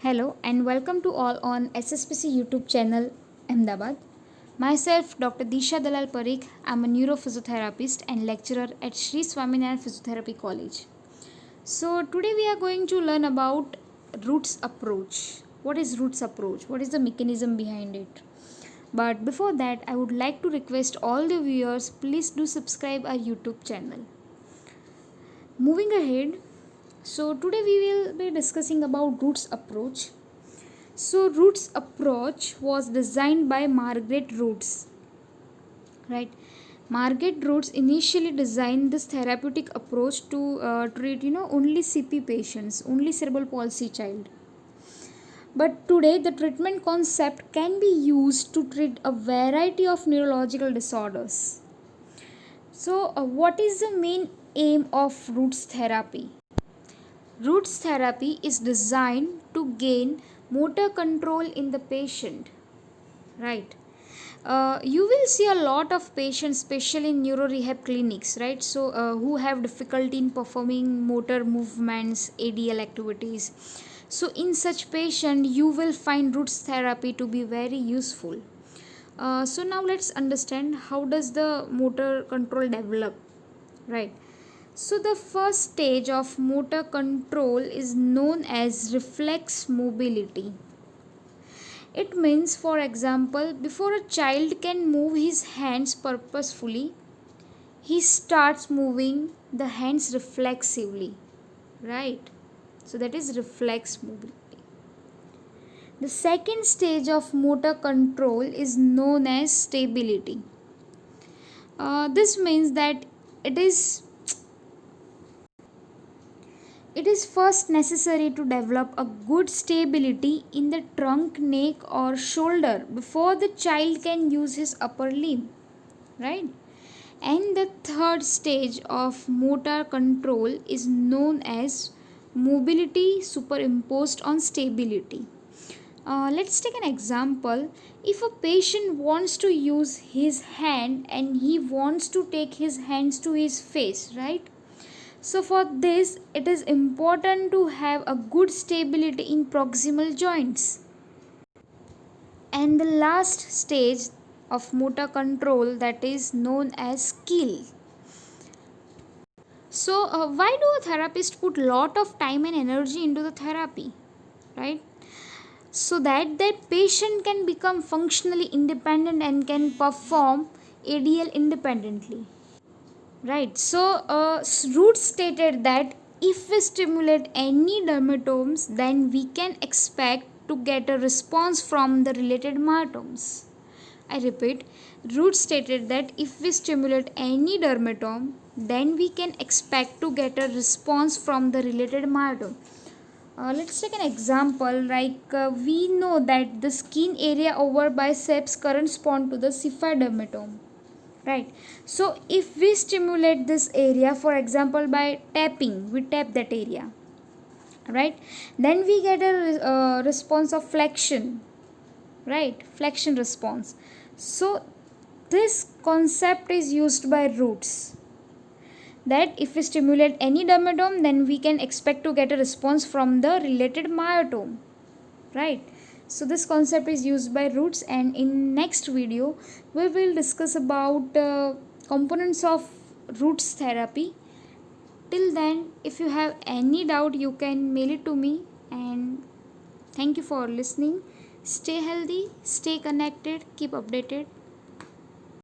Hello and welcome to all on SSPC YouTube channel Ahmedabad. Myself Dr. Disha Dalal Parikh. I'm a neurophysiotherapist and lecturer at Sri Swaminarayan Physiotherapy College. So today we are going to learn about roots approach. What is roots approach? What is the mechanism behind it? But before that, I would like to request all the viewers, please do subscribe our YouTube channel. Moving ahead, so today we will be discussing about roots approach. So Roots approach was designed by Margaret Roots, right? Margaret Roots initially designed this therapeutic approach to treat only CP patients, only cerebral palsy child. But today the treatment concept can be used to treat a variety of neurological disorders. So what is the main aim of Roots therapy? Roots therapy is designed to gain motor control in the patient, right? You will see a lot of patients, especially in neuro rehab clinics, right? So who have difficulty in performing motor movements, ADL activities. So in such patient you will find roots therapy to be very useful. So now let's understand how does the motor control develop, right? So the first stage of motor control is known as reflex mobility. It means, for example, before a child can move his hands purposefully, he starts moving the hands reflexively, right? So that is reflex mobility. The second stage of motor control is known as stability. This means that it is first necessary to develop a good stability in the trunk, neck or shoulder before the child can use his upper limb, right? And the third stage of motor control is known as mobility superimposed on stability. Let's take an example. If a patient wants to use his hand and he wants to take his hands to his face, right? So for this, it is important to have a good stability in proximal joints. And the last stage of motor control, that is known as skill. So why do a therapist put lot of time and energy into the therapy, right? So that that patient can become functionally independent and can perform ADL independently. Right. So, Roots stated that if we stimulate any dermatomes, then we can expect to get a response from the related myotomes. I repeat, Roots stated that if we stimulate any dermatome, then we can expect to get a response from the related myotome. Let's take an example. We know that the skin area over biceps correspond to the Cephi dermatome, right? So if we stimulate this area, for example by tapping, we tap that area, right? Then we get a response of flexion, right? Flexion response. So this concept is used by Roots, that if we stimulate any dermatome, then we can expect to get a response from the related myotome, right? So this concept is used by Roots, and in next video we will discuss about components of Roots therapy. Till then, if you have any doubt, you can mail it to me. And thank you for listening. Stay healthy, stay connected, keep updated.